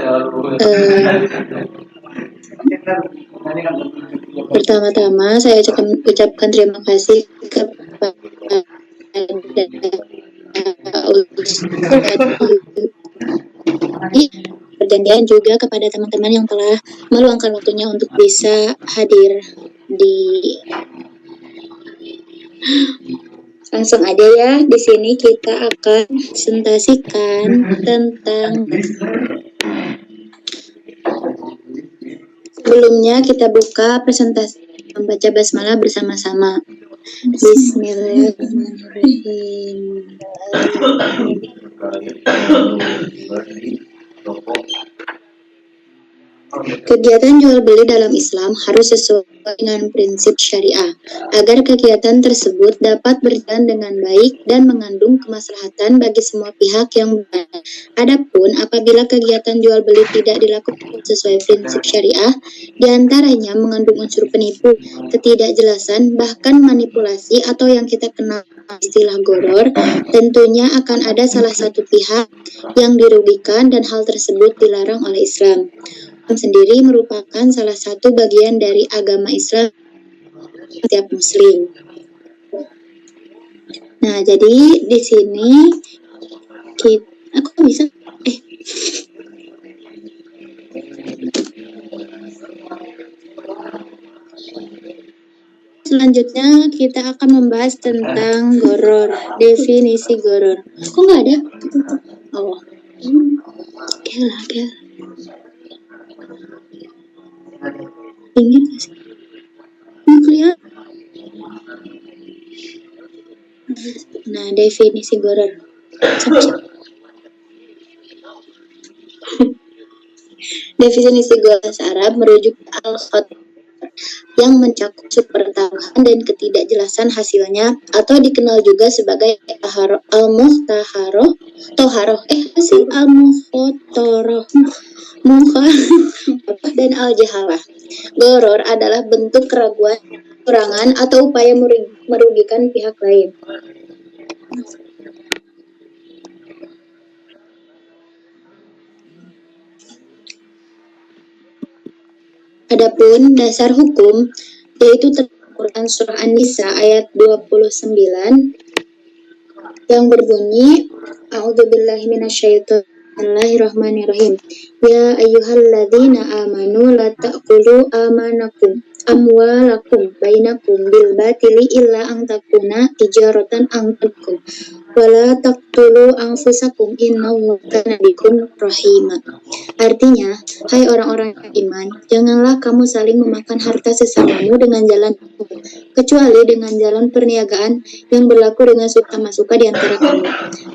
Eh, Pertama-tama saya ucapkan terima kasih kepada perjanjian juga kepada teman-teman yang telah meluangkan waktunya untuk bisa hadir di. Langsung aja ya, di sini kita akan presentasikan tentang. Sebelumnya kita buka presentasi membaca basmalah bersama-sama. Bismillahirrahmanirrahim. Kegiatan jual beli dalam Islam harus sesuai dengan prinsip syariah, agar kegiatan tersebut dapat berjalan dengan baik dan mengandung kemaslahatan bagi semua pihak yang berada. Adapun apabila kegiatan jual beli tidak dilakukan sesuai prinsip syariah, diantaranya mengandung unsur penipu, ketidakjelasan, bahkan manipulasi atau yang kita kenal istilah goror, tentunya akan ada salah satu pihak yang dirugikan dan hal tersebut dilarang oleh Islam. Sendiri merupakan salah satu bagian dari agama Islam setiap muslim. Nah, jadi di sini aku bisa Selanjutnya kita akan membahas tentang goror, definisi goror. Kok nggak ada? Oh, oke. Ingin nggak sih? Kelihatan. Nah, definisi goror. Definisi goror bahasa Arab merujuk ke al-khat yang mencakup pertaruhan dan ketidakjelasan hasilnya, atau dikenal juga sebagai al-muhtaharoh, al-muhtoroh, dan al-jahalah. Goror adalah bentuk keraguan, kekurangan, atau upaya merugikan pihak lain. Adapun dasar hukum yaitu terdapat surah An-Nisa ayat 29 yang berbunyi A'udzubillahi minasyaitonirrahmanirrahim. Ya ayyuhalladzina amanu la ta'kulu amwalakum bainakum bil batili illa an takuna tijaratan an takum wala taqtulu anfusakum innallaha kana bikum rahima. Artinya, hai orang-orang iman, janganlah kamu saling memakan harta sesamamu dengan jalan kecuali dengan jalan perniagaan yang berlaku dengan suka-masuka di antara kamu.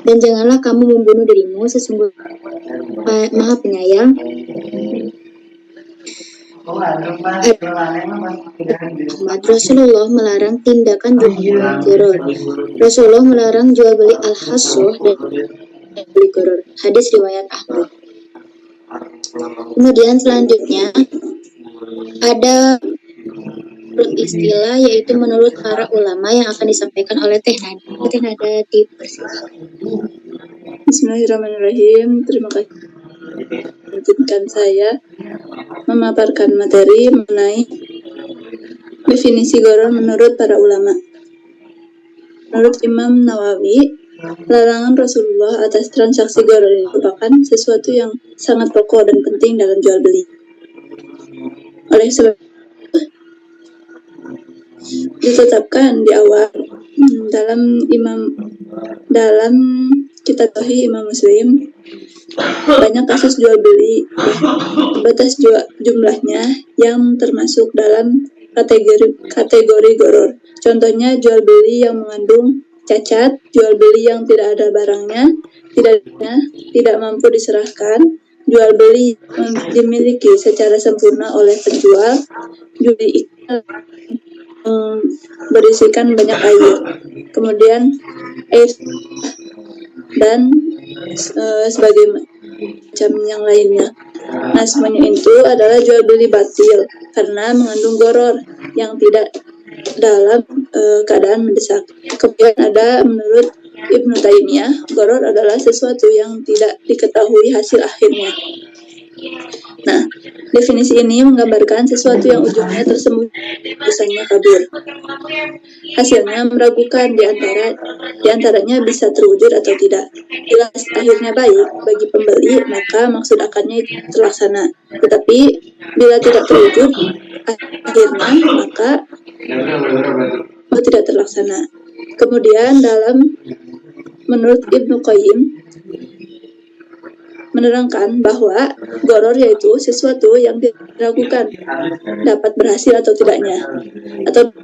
Dan janganlah kamu membunuh dirimu, sesungguhnya Maha Penyayang. Rasulullah melarang tindakan jual goror. Rasulullah melarang jual beli al-hasoh dan beli goror. Hadis riwayat Ahmad. Kemudian selanjutnya ada istilah yaitu menurut para ulama yang akan disampaikan oleh Teh Nada di persilakan. Bismillahirrahmanirrahim. Terima kasih izinkan saya memaparkan materi mengenai definisi goror menurut para ulama. Menurut Imam Nawawi, larangan Rasulullah atas transaksi goror ini merupakan sesuatu yang sangat pokok dan penting dalam jual beli. Oleh sebab itu, ditetapkan di awal dalam kitab Sahih Imam Muslim, banyak kasus jual beli batas jumlahnya yang termasuk dalam kategori goror. Contohnya jual beli yang mengandung cacat, jual beli yang tidak ada barangnya, tidak mampu diserahkan, jual beli dimiliki secara sempurna oleh penjual, jual beli berisikan banyak air, kemudian air dan sebagai macam yang lainnya. Nah, semuanya itu adalah jual beli batil karena mengandung goror yang tidak dalam keadaan mendesak. Kemudian ada menurut Ibnu Taimiyah, goror adalah sesuatu yang tidak diketahui hasil akhirnya. Definisi ini menggambarkan sesuatu yang ujungnya tersembunyi, urusannya kabur. Hasilnya meragukan di antaranya bisa terwujud atau tidak. Bila akhirnya baik bagi pembeli, maka maksud akarnya terlaksana. Tetapi bila tidak terwujud akhirnya, maka tidak terlaksana. Kemudian menurut Ibnu Qayyim menerangkan bahwa goror yaitu sesuatu yang diragukan dapat berhasil atau tidaknya, atau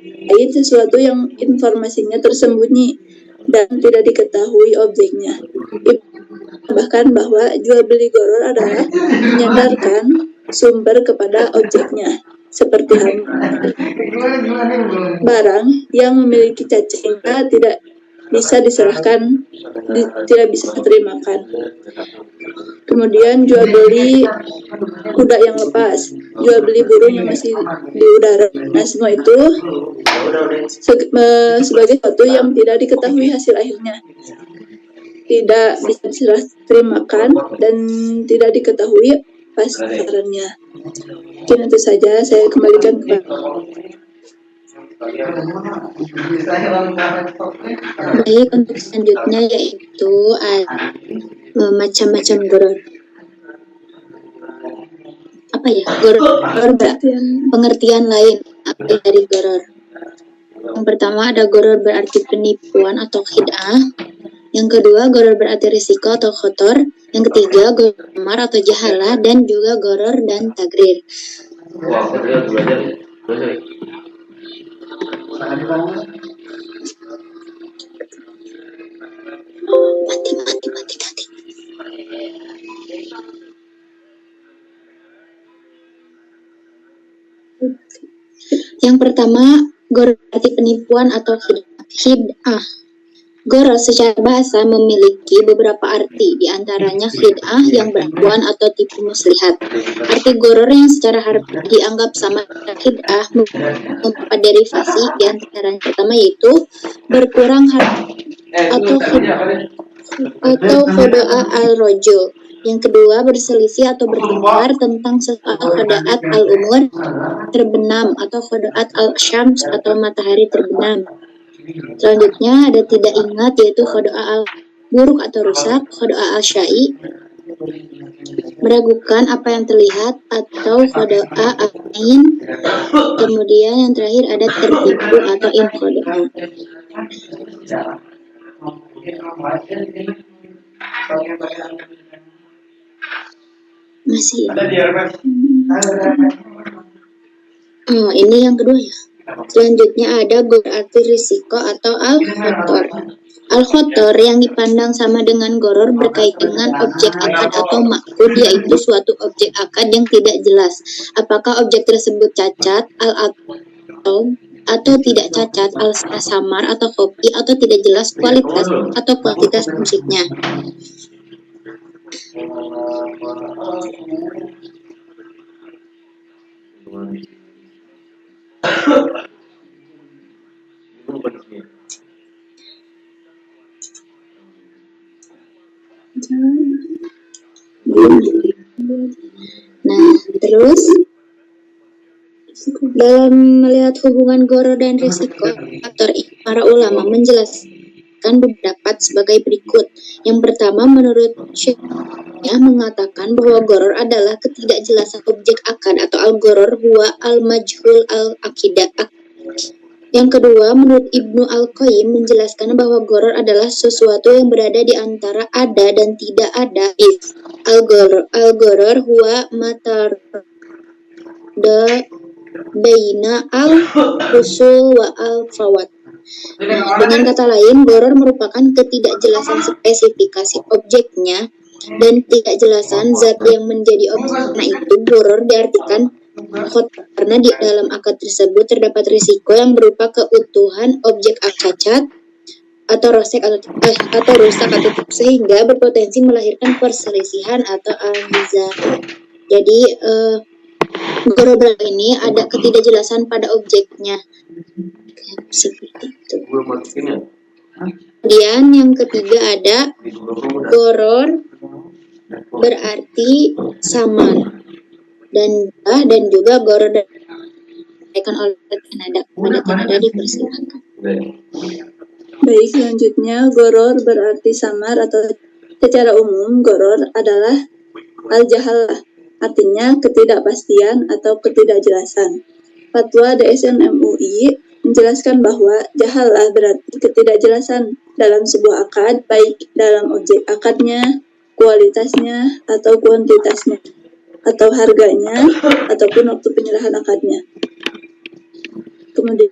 lain sesuatu yang informasinya tersembunyi dan tidak diketahui objeknya. Bahkan bahwa jual beli goror adalah menyandarkan sumber kepada objeknya, seperti barang yang memiliki cacat sehingga tidak bisa diserahkan, tidak bisa diterimakan. Kemudian jual beli kuda yang lepas, jual beli burung yang masih di udara. Nah, semua itu sebagai sesuatu yang tidak diketahui hasil akhirnya, tidak bisa diserah terimakan dan tidak diketahui pasarannya. Mungkin itu saja, saya kembalikan kepada. Baik, untuk selanjutnya yaitu macam-macam goror. Apa ya? Goror pengertian lain dari goror. Yang pertama ada goror berarti penipuan atau khid'ah. Yang kedua goror berarti risiko atau khotor. Yang ketiga goror atau jahalah, dan juga goror dan tagrir. Mati. Yang pertama, goror berarti penipuan atau khid'ah. Goror secara bahasa memiliki beberapa arti, diantaranya khid'ah yang berakuan atau tipu muslihat. Arti goror yang secara harfiah dianggap sama dengan khid'ah beberapa derivasi, diantaranya pertama yaitu berkurang atau khodo'a al-rojul. Yang kedua, berselisih atau bertengkar tentang soal khodo'at al-umur, terbenam, atau khodo'at al-syams atau matahari terbenam. Selanjutnya ada tidak ingat, yaitu khodo'a al-buruk atau rusak, khodo'a al-syai, meragukan apa yang terlihat, atau khodo'a al-ain. Kemudian yang terakhir ada tertipu atau inkhodo'a. Masih ini yang kedua ya. Selanjutnya ada berarti risiko atau al-khotor. Al-khotor yang dipandang sama dengan goror berkait dengan objek akad atau makud, yaitu suatu objek akad yang tidak jelas. Apakah objek tersebut cacat, atau tidak cacat, al-samar atau kopi, atau tidak jelas kualitas atau kuantitas musiknya. Nah, terus dalam melihat hubungan goror dan risiko, para ulama menjelaskan pendapat sebagai berikut. Yang pertama, menurut Syekhnya mengatakan bahwa goror adalah ketidakjelasan objek akad atau al-goror huwa al-majhul al-akidah. Yang kedua, menurut Ibnu Al-Qayyim menjelaskan bahwa goror adalah sesuatu yang berada di antara ada dan tidak ada. Al-goror huwa matarda baina al-husul wa al-fawat. Dengan kata lain, goror merupakan ketidakjelasan spesifikasi objeknya dan ketidakjelasan zat yang menjadi objek. Karena itu, goror diartikan karena di dalam akad tersebut terdapat risiko yang berupa keutuhan objek cacat atau rusak atau tipu, sehingga berpotensi melahirkan perselisihan atau al-nizar. Jadi goror ini ada ketidakjelasan pada objeknya, seperti itu. Kemudian yang ketiga ada goror berarti samar. dan juga Goror disampaikan oleh Kanada. Pada Kanada dipersilakan. Baik, selanjutnya goror berarti samar atau secara umum goror adalah al-jahalah, artinya ketidakpastian atau ketidakjelasan. Fatwa DSN MUI menjelaskan bahwa jahalah berarti ketidakjelasan dalam sebuah akad, baik dalam objek akadnya, kualitasnya, atau kuantitasnya, atau harganya, ataupun waktu penyerahan akadnya. Kemudian,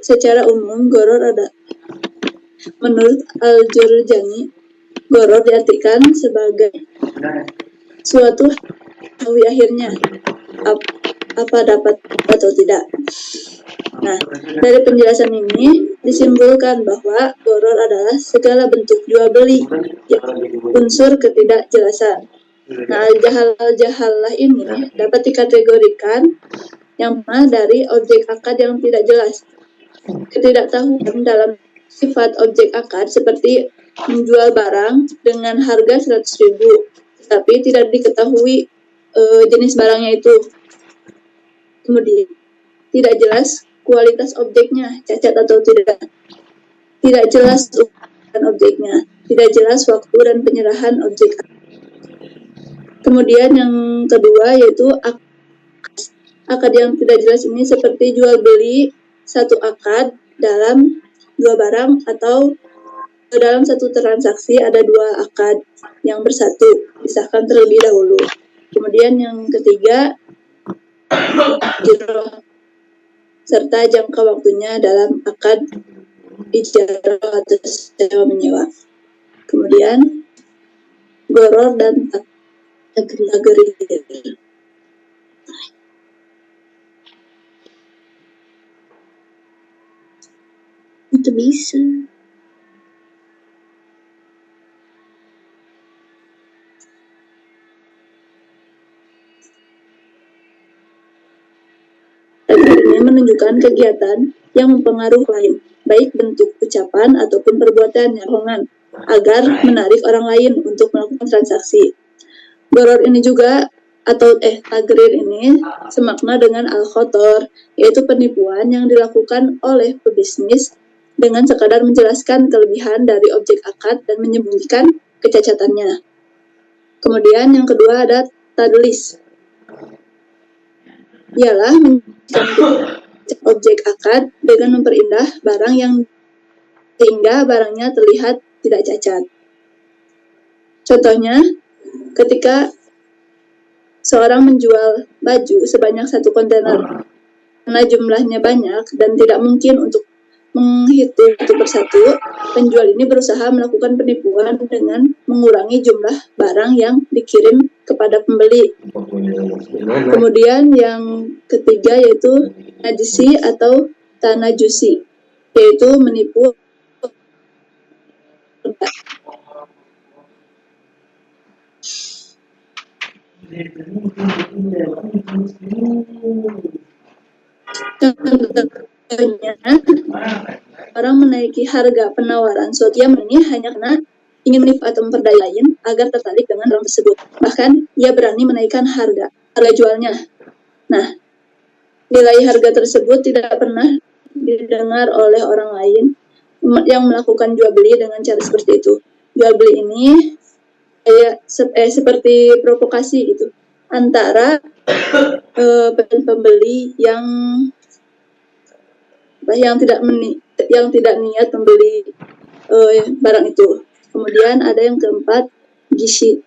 secara umum, goror ada menurut Al-Jurjani, goror diartikan sebagai suatu tahu akhirnya apa dapat atau tidak. Nah, dari penjelasan ini disimpulkan bahwa goror adalah segala bentuk jual beli unsur ketidakjelasan. Nah, al-jahalah ini dapat dikategorikan yang mana dari objek akad yang tidak jelas. Ketidaktahuan dalam sifat objek akad seperti menjual barang dengan harga 100.000, tapi tidak diketahui jenis barangnya itu. Kemudian tidak jelas kualitas objeknya, cacat atau tidak. Tidak jelas ukuran objeknya, tidak jelas waktu dan penyerahan objek. Kemudian yang kedua yaitu akad yang tidak jelas ini seperti jual beli satu akad dalam dua barang atau dalam satu transaksi ada dua akad yang bersatu, disahkan terlebih dahulu. Kemudian yang ketiga, serta jangka waktunya dalam akad ijarah atau sewa menyewa. Kemudian goror dan agreir. Itu bisa. Agreirnya menunjukkan kegiatan yang mempengaruhi lain, baik bentuk ucapan ataupun perbuatan yang bohongan, agar menarik orang lain untuk melakukan transaksi. Goror ini juga atau agreir ini semakna dengan al-khotor, yaitu penipuan yang dilakukan oleh pebisnis dengan sekadar menjelaskan kelebihan dari objek akad dan menyembunyikan kecacatannya. Kemudian yang kedua ada tadlis, ialah menjelaskan objek akad dengan memperindah barang yang sehingga barangnya terlihat tidak cacat. Contohnya, ketika seorang menjual baju sebanyak 1 kontainer, karena jumlahnya banyak dan tidak mungkin untuk menghitung satu persatu, penjual ini berusaha melakukan penipuan dengan mengurangi jumlah barang yang dikirim kepada pembeli. Kemudian yang ketiga yaitu najisi atau tanajusi, yaitu menipu contohnya orang menaiki harga penawaran suatu yang ini hanya karena ingin menipu atau memperdaya lain agar tertarik dengan barang tersebut. Bahkan ia berani menaikkan harga jualnya. Nah, nilai harga tersebut tidak pernah didengar oleh orang lain yang melakukan jual beli dengan cara seperti itu. Jual beli ini seperti provokasi itu antara pembeli yang tidak niat membeli barang itu. Kemudian ada yang keempat, gishi,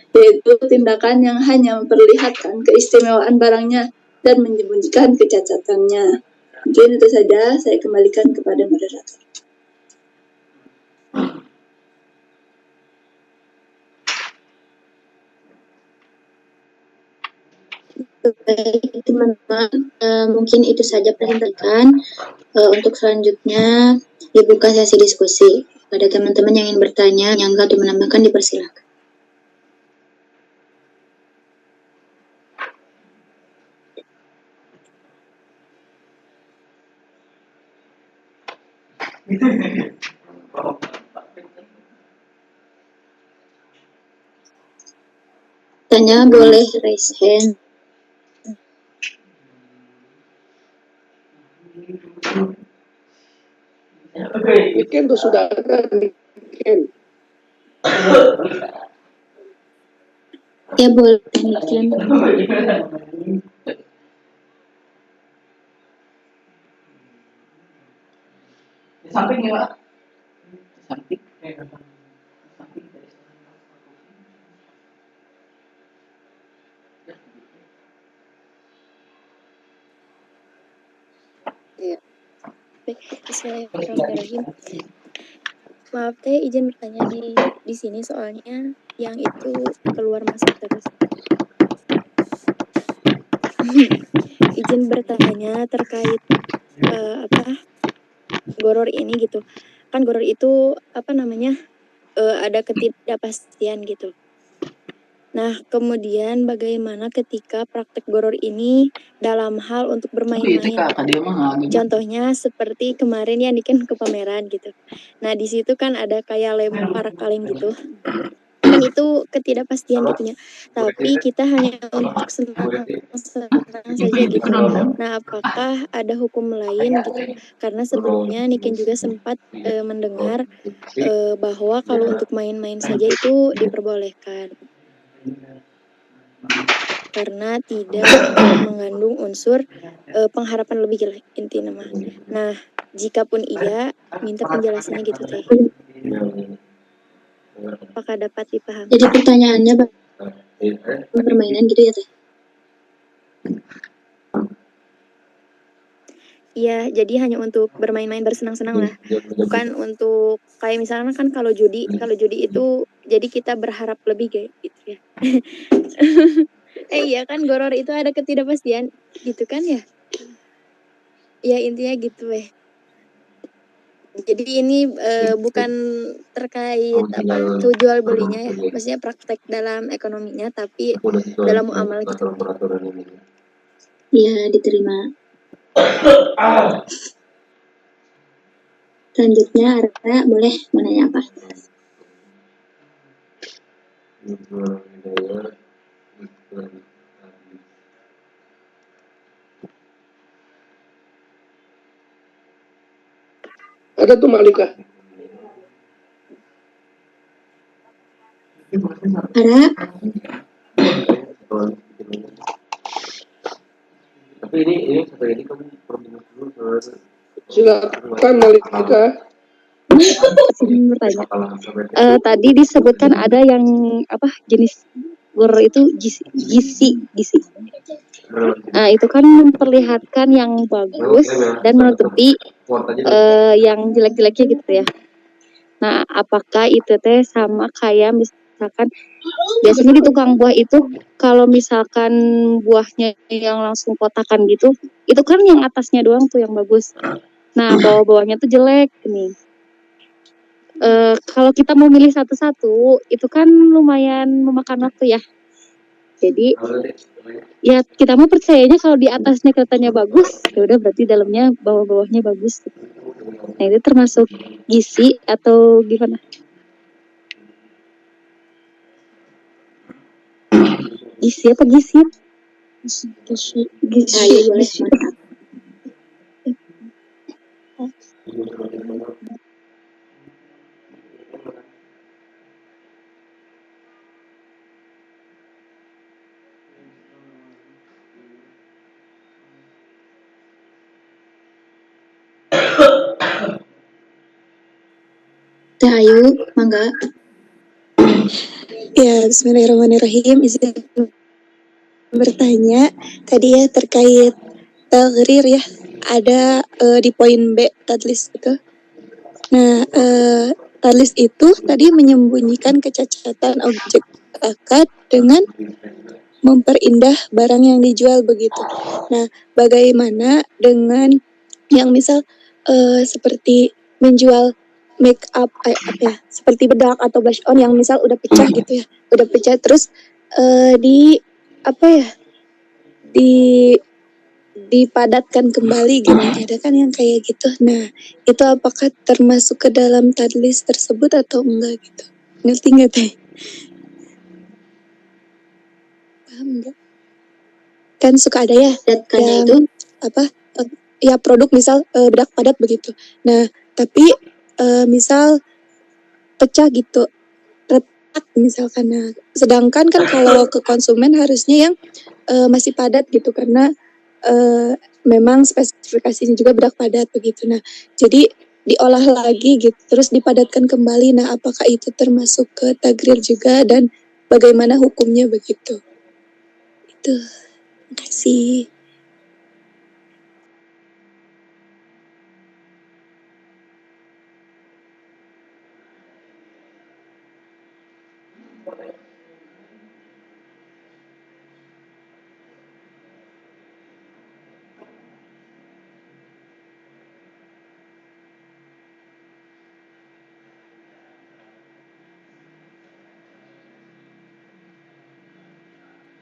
yaitu tindakan yang hanya memperlihatkan keistimewaan barangnya dan menyembunyikan kecacatannya. Mungkin itu saja, saya kembalikan kepada moderator. Baik teman-teman, mungkin itu saja perhatikan. Untuk selanjutnya dibuka sesi diskusi. Pada teman-teman yang ingin bertanya, yang enggak atau menambahkan dipersilakan. Tanya boleh raise hand. Weekend tuh sudah ada weekend. Ya boleh Niken. Di samping ya Pak. Di samping. Iya. Bismillahirrahmanirrahim. Maaf teh izin bertanya di sini soalnya yang itu keluar masuk terus. Izin bertanya terkait goror ini gitu. Kan goror itu ada ketidakpastian gitu. Nah, kemudian bagaimana ketika praktek goror ini dalam hal untuk bermain-main? Contohnya seperti kemarin ya Niken ke pameran gitu. Nah, di situ kan ada kayak lempar kaleng gitu. Kan itu ketidakpastian gitunya. Tapi kita hanya untuk senang-senang saja gitu. Nah, apakah ada hukum lain gitu? Karena sebelumnya Niken juga sempat mendengar bahwa kalau untuk main-main saja itu diperbolehkan. Karena tidak mengandung unsur pengharapan lebih lah inti nama. Nah, jika pun iya, minta penjelasannya gitu teh. Apakah dapat dipahami? Jadi pertanyaannya permainan gitu ya teh? Iya, jadi hanya untuk bermain-main bersenang-senang lah. Bukan untuk kayak misalnya kan kalau judi itu jadi kita berharap lebih kayak gitu ya. Iya kan goror itu ada ketidakpastian gitu kan ya? Ya intinya gitu Jadi ini bukan terkait jual belinya ya, maksudnya praktek dalam ekonominya, tapi dalam muamalah gitu. Iya, diterima. Selanjutnya Ara boleh mau nanya apa? Ada tuh Malika. Ara? Tapi ini sampai ini kamu perlu dulu. Silakan Malika. Izin bertanya. Tadi disebutkan ada yang jenis goror itu gisi. Nah, itu kan memperlihatkan yang bagus dan menutupi yang jelek-jeleknya gitu ya. Nah, apakah itu teh sama kayak misalkan biasanya di tukang buah itu kalau misalkan buahnya yang langsung kotakan gitu, itu kan yang atasnya doang tuh yang bagus. Nah, bawah-bawahnya tuh jelek nih. Kalau kita mau milih satu-satu, itu kan lumayan memakan waktu ya. Jadi, ya kita mau percayanya kalau di atasnya kelihatannya bagus, ya udah berarti dalamnya bawah-bawahnya bagus. Nah, itu termasuk gizi atau gimana? Gizi apa gizi? Ayo boleh. Teh Ayu, mangga. Ya, bismillahirrahmanirrahim. Izin bertanya tadi ya terkait tagrir ya. Ada di poin B tadlis itu. Nah, tadlis itu tadi menyembunyikan kecacatan objek akad dengan memperindah barang yang dijual begitu. Nah, bagaimana dengan yang misal seperti menjual make up seperti bedak atau blush on yang misal udah pecah gitu ya, udah pecah terus dipadatkan kembali gini, ada kan yang kayak gitu. Nah, itu apakah termasuk ke dalam tadlis tersebut atau enggak gitu? Ngerti nggak teh? Paham nggak? Kan suka ada ya Padatkannya yang itu ya produk misal bedak padat begitu. Nah, tapi misal pecah gitu, retak misalkan. Nah, sedangkan kan kalau ke konsumen harusnya yang masih padat gitu karena memang spesifikasinya juga bedak padat begitu. Nah, jadi diolah lagi gitu, terus dipadatkan kembali. Nah, apakah itu termasuk ke tagrir juga dan bagaimana hukumnya begitu? Itu. Terima kasih.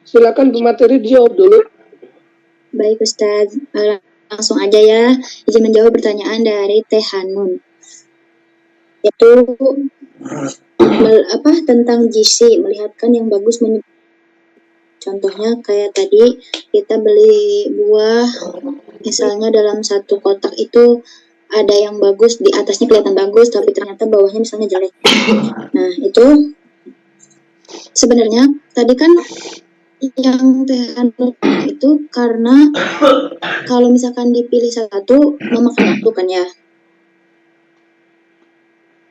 Silakan pemateri dijawab dulu. baik Ustadz. Langsung aja ya, izin menjawab pertanyaan dari Teh Hanun. Yaitu tentang GC, melihatkan yang bagus. Contohnya kayak tadi kita beli buah, misalnya dalam satu kotak itu ada yang bagus, di atasnya kelihatan bagus, tapi ternyata bawahnya misalnya jelek. Nah, itu sebenarnya tadi kan yang Teh Hanun itu karena kalau misalkan dipilih satu memakan waktu kan ya.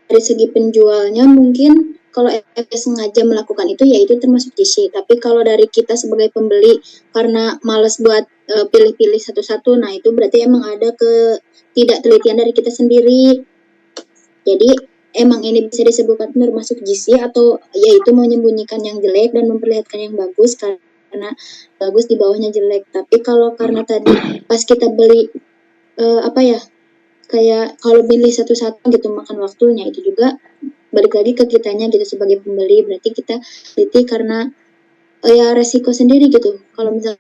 Dari segi penjualnya mungkin kalau sengaja melakukan itu ya itu termasuk GC. Tapi kalau dari kita sebagai pembeli karena malas buat pilih-pilih satu-satu, nah itu berarti emang ada ketidaktelitian dari kita sendiri. Jadi emang ini bisa disebutkan termasuk GC atau yaitu menyembunyikan yang jelek dan memperlihatkan yang bagus karena bagus di bawahnya jelek. Tapi kalau karena tadi pas kita beli kayak kalau pilih satu-satu gitu makan waktunya, itu juga balik lagi ke kitanya gitu sebagai pembeli. Berarti kita teliti karena ya resiko sendiri gitu. Kalau misalnya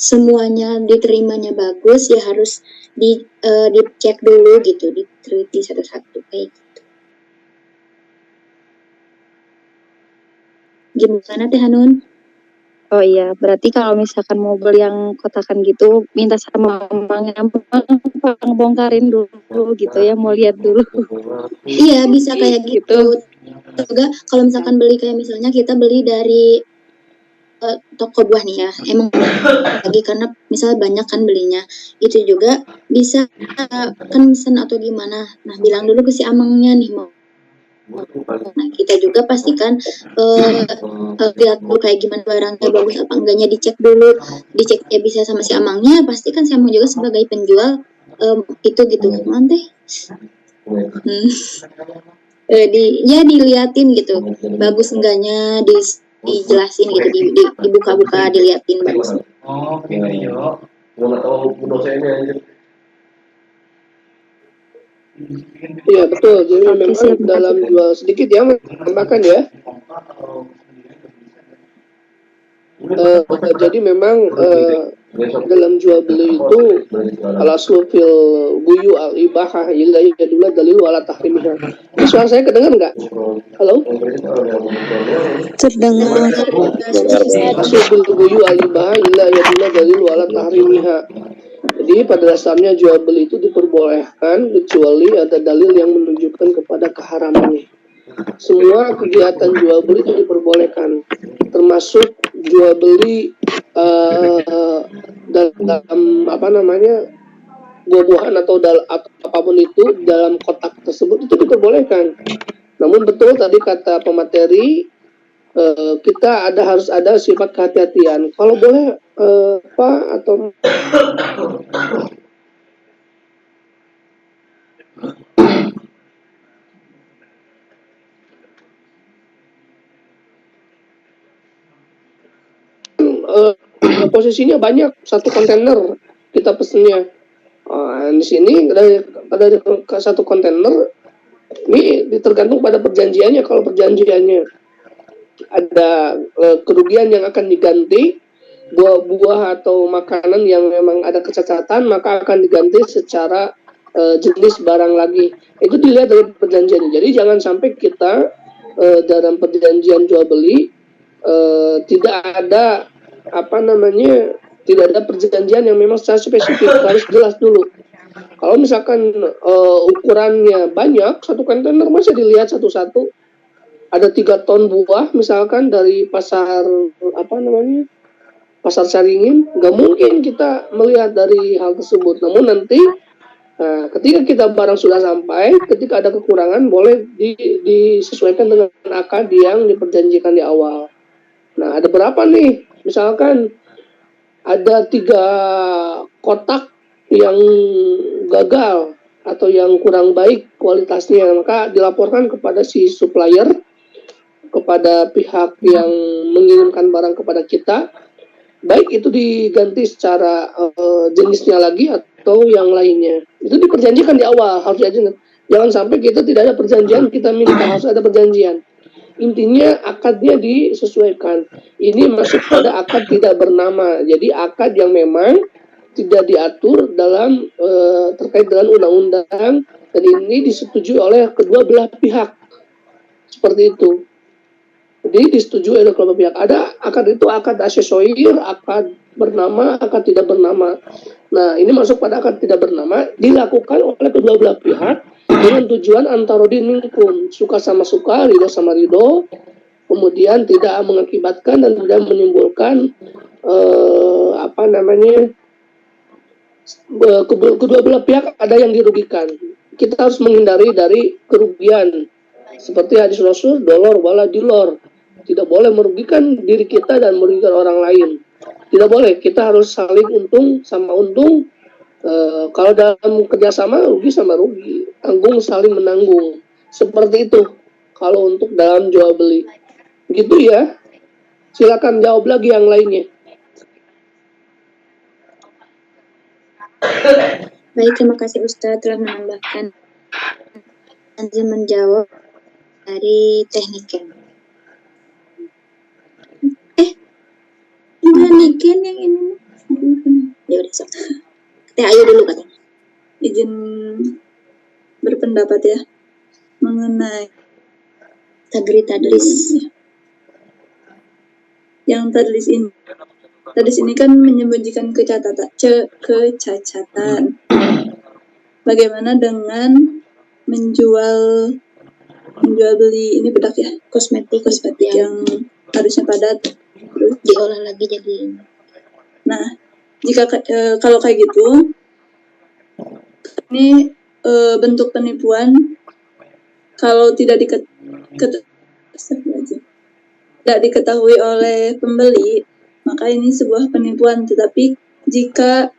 semuanya diterimanya bagus ya harus dicek dulu gitu, diteliti satu-satu kayak gitu. Gimana Teh Hanun? Oh iya, berarti kalau misalkan mau beli yang kotakan gitu, minta sama mamangnya bongkarin dulu gitu ya, mau lihat dulu. Iya, bisa kayak gitu. Juga kalau misalkan beli kayak misalnya kita beli dari toko buah nih ya, emang lagi karena misalnya banyak kan belinya, itu juga bisa kan mesen atau gimana. Nah, bilang dulu ke si amangnya nih mau. Nah, kita juga pastikan lihat dulu kayak gimana barangnya bagus apa enggaknya, dicek dulu. Dicek ya bisa sama si amangnya, pastikan si amang juga sebagai penjual itu gitu. Nanti diliatin gitu. Bagus enggaknya dijelasin gitu, dibuka-buka, diliatin bagus. Oke, yo. Nggak tahu dosennya aja. Iya betul, jadi memang dalam jual sedikit ya menambahkan ya. Jadi memang dalam jual beli itu al-aslu fil buyu al-ibahah illa yadullah dalil wala tahrimihah. Ini suara saya kedengar nggak? Halo? Terdengar. Al-aslu fil buyu al-ibahah illa yadullah dalil wala tahrimihah. Jadi pada dasarnya jual beli itu diperbolehkan kecuali ada dalil yang menunjukkan kepada keharamannya. Semua kegiatan jual beli itu diperbolehkan, termasuk jual beli dalam buah-buahan atau apapun itu dalam kotak tersebut itu diperbolehkan. Namun betul tadi kata pemateri, kita harus ada sifat kehati-hatian. Kalau boleh posisinya banyak, satu kontainer kita pesennya. Di sini dari satu kontainer ini tergantung pada perjanjiannya. Kalau perjanjiannya ada kerugian yang akan diganti, buah-buah atau makanan yang memang ada kecacatan, maka akan diganti secara jenis barang lagi. Itu dilihat dari perjanjiannya. Jadi jangan sampai kita dalam perjanjian jual beli tidak ada tidak ada perjanjian yang memang secara spesifik, harus jelas dulu. Kalau misalkan ukurannya banyak, satu kontainer masih dilihat satu-satu. Ada 3 ton buah misalkan dari pasar pasar Caringin, nggak mungkin kita melihat dari hal tersebut. Namun nanti ketika kita barang sudah sampai, ketika ada kekurangan boleh disesuaikan dengan akad yang diperjanjikan di awal. Nah, ada berapa nih? Misalkan ada 3 kotak yang gagal atau yang kurang baik kualitasnya, maka dilaporkan kepada si supplier, kepada pihak yang mengirimkan barang kepada kita, baik itu diganti secara jenisnya lagi atau yang lainnya. Itu diperjanjikan di awal, harus aja. Jangan sampai kita tidak ada perjanjian, kita minta harus ada perjanjian. Intinya akadnya disesuaikan. Ini masuk pada akad tidak bernama. Jadi akad yang memang tidak diatur dalam terkait dengan undang-undang, dan ini disetujui oleh kedua belah pihak. Seperti itu. Jadi disetujui oleh kedua pihak. Ada akad itu akad asesorir, akad bernama, akad tidak bernama. Nah, ini masuk pada akad tidak bernama, dilakukan oleh kedua belah pihak dengan tujuan antarodin minkum, suka sama suka, ridho sama ridho, kemudian tidak mengakibatkan dan tidak menimbulkan kedua belah pihak ada yang dirugikan. Kita harus menghindari dari kerugian. Seperti hadis Rasul, dolor wala dilor. Tidak boleh merugikan diri kita dan merugikan orang lain. Tidak boleh, kita harus saling untung sama untung. Kalau dalam kerjasama, rugi sama rugi. Tanggung saling menanggung. Seperti itu kalau untuk dalam jual beli. Gitu ya. Silakan jawab lagi yang lainnya. Baik, terima kasih Ustadz telah menambahkan dan menjawab dari tekniken. Tekniken yang ini. Ya udah, sok. Teh Ayu dulu katanya. Izin berpendapat ya mengenai tadris. Yang tadris ini kan menyembunyikan kecacatan. Bagaimana dengan menjual beli ini bedak ya, kosmetik yang harusnya padat terus diolah lagi jadi. Nah, jika kalau kayak gitu, ini bentuk penipuan. Kalau tidak diketahui oleh pembeli, maka ini sebuah penipuan. Tetapi jika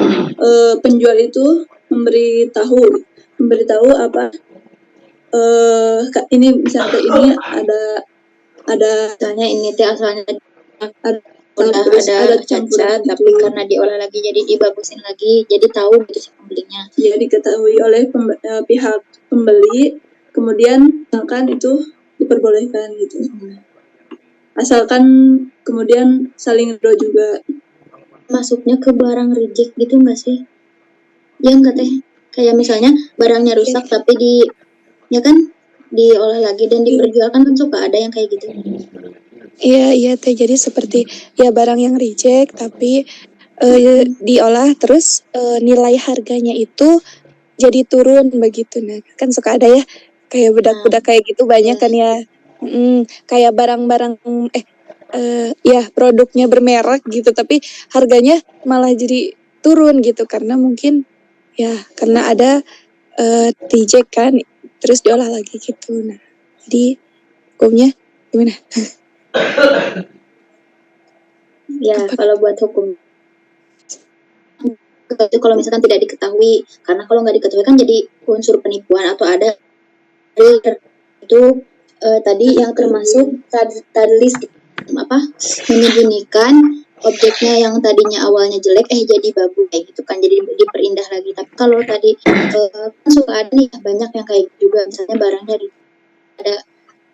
penjual itu memberitahu apa ini misalnya ini ada misalnya ini teh asalnya ada campuran cacat, tapi karena diolah lagi jadi dibagusin lagi, jadi tahu gitu si pembelinya. Ya, diketahui oleh pihak pembeli, kemudian misalkan itu diperbolehkan gitu. Asalkan kemudian saling ridho juga. Masuknya ke barang reject gitu nggak sih? Ya nggak teh? Kayak misalnya barangnya rusak tapi diolah lagi dan diperjualkan, kan suka ada yang kayak gitu. Iya teh, jadi seperti ya barang yang reject tapi diolah terus nilai harganya itu jadi turun begitu. Nah, kan suka ada ya kayak bedak-bedak kayak gitu banyak kan ya. Kayak barang-barang ya produknya bermerek gitu tapi harganya malah jadi turun gitu karena mungkin ya karena ada reject kan terus diolah lagi gitu. Nah, jadi hukumnya gimana? Ya, kalau buat hukum itu kalau misalkan tidak diketahui, karena kalau nggak diketahui kan jadi unsur penipuan atau ada itu tadi yang termasuk tadlis menyembunyikan objeknya yang tadinya awalnya jelek jadi bagus kayak gitu kan, jadi diperindah lagi. Tapi kalau tadi kan suka ada nih banyak yang kayak juga, misalnya barangnya ada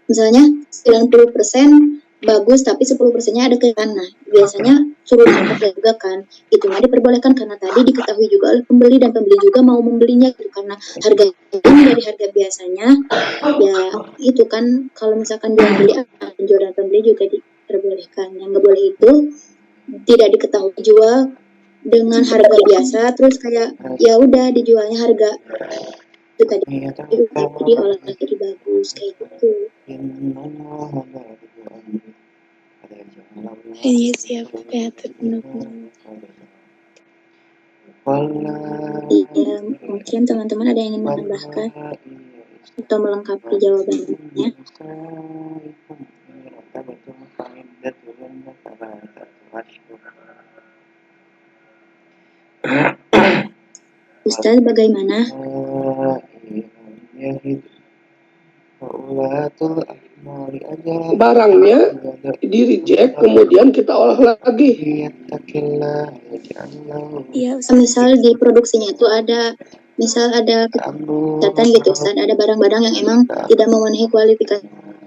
misalnya 90% bagus tapi 10%-nya ada kekurangan. Nah, biasanya suruh catat juga kan. Itu mah diperbolehkan karena tadi diketahui juga oleh pembeli dan pembeli juga mau membelinya gitu, karena harganya dari harga biasanya. Ya, itu kan kalau misalkan dia beli, penjual dan pembeli juga diperbolehkan. Yang nggak boleh itu tidak diketahui jual dengan harga biasa, terus kayak ya udah dijualnya harga itu tadi, jadi olah jadi bagus kayak gitu. Iya siap ya benar-benar. Iya, mungkin teman-teman ada yang ingin menambahkan atau melengkapi jawabannya. Ustaz, bagaimana? Barangnya di reject, kemudian kita olah lagi. Iya Ustaz. Misal di produksinya itu ada, misal ada kejahatan gitu Ustaz, ada barang-barang yang emang tidak memenuhi kualifikasi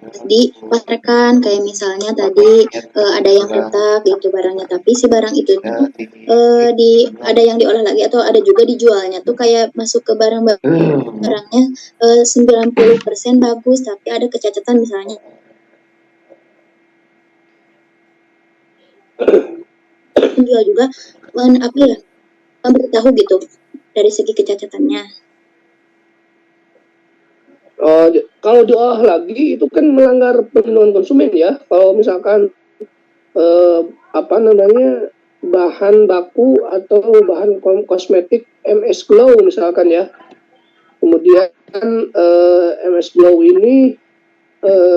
dipasarkan, kayak misalnya tadi ada yang retak gitu barangnya, tapi si barang itu tuh ada yang diolah lagi atau ada juga dijualnya tuh kayak masuk ke barangnya 90% bagus, tapi ada kecacatan misalnya jual juga memberitahu gitu dari segi kecacatannya. Kalau diolah lagi itu kan melanggar perlindungan konsumen ya. Kalau misalkan bahan baku atau bahan kosmetik MS Glow misalkan ya, kemudian MS Glow ini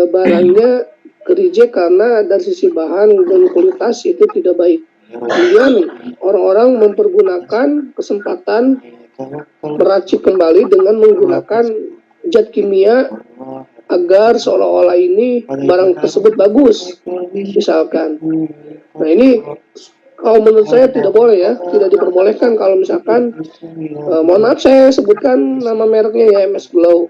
barangnya ke-reject karena dari sisi bahan dan kualitas itu tidak baik. Kemudian orang-orang mempergunakan kesempatan meracik kembali dengan menggunakan zat kimia agar seolah-olah ini barang tersebut bagus misalkan. Nah ini kalau menurut saya tidak boleh ya, tidak diperbolehkan kalau misalkan mohon maaf saya sebutkan nama mereknya ya, MS Glow.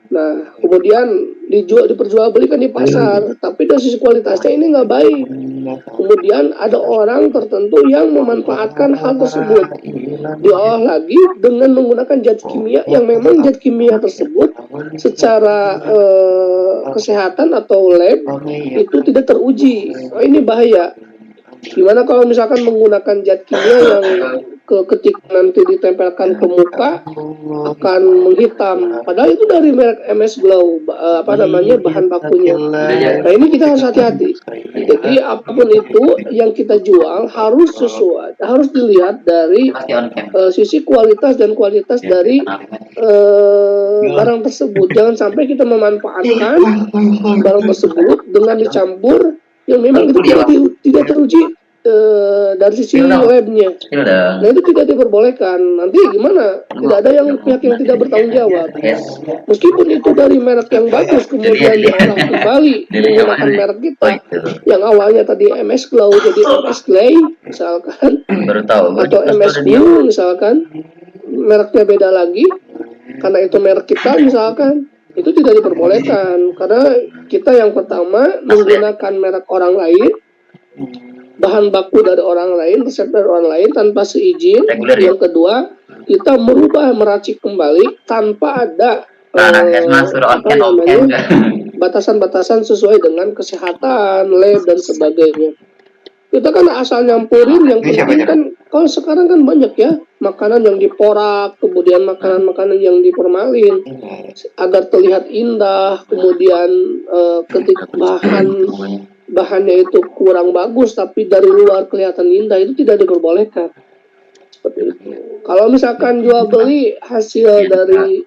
Nah kemudian diperjualbelikan di pasar, tapi dari sisi kualitasnya ini nggak baik. Kemudian ada orang tertentu yang memanfaatkan hal tersebut, diolah lagi dengan menggunakan zat kimia yang memang zat kimia tersebut secara kesehatan atau lab itu tidak teruji. Nah, ini bahaya. Gimana kalau misalkan menggunakan zat kimia yang ketika nanti ditempelkan ke muka akan menghitam, padahal itu dari merek MS Glow bahan bakunya. Nah ini kita harus hati-hati. Jadi apapun itu yang kita jual harus sesuai, harus dilihat dari sisi kualitas dan kualitas dari barang tersebut. Jangan sampai kita memanfaatkan barang tersebut dengan dicampur yang memang itu tidak teruji dari sisi labnya. Nah itu tidak diperbolehkan. Nanti gimana? Tidak ada pihak yang tidak bertanggung jawab. Meskipun itu dari merek yang bagus, kemudian diolah kembali menggunakan merek kita yang awalnya tadi MS Glow jadi MS Glay misalkan, atau MS Blue misalkan, mereknya beda lagi karena itu merek kita misalkan, itu tidak diperbolehkan karena kita yang pertama menggunakan merek orang lain, bahan baku dari orang lain, resep dari orang lain tanpa seizin. Yang kedua, kita meracik kembali tanpa ada batasan-batasan sesuai dengan kesehatan, lab dan sebagainya. Kita kan asal nyampurin, yang penting kan kalau sekarang kan banyak ya makanan yang diporak, kemudian makanan-makanan yang diformalin agar terlihat indah, kemudian ketika bahannya itu kurang bagus tapi dari luar kelihatan indah, itu tidak diperbolehkan. Seperti itu. Kalau misalkan jual beli hasil dari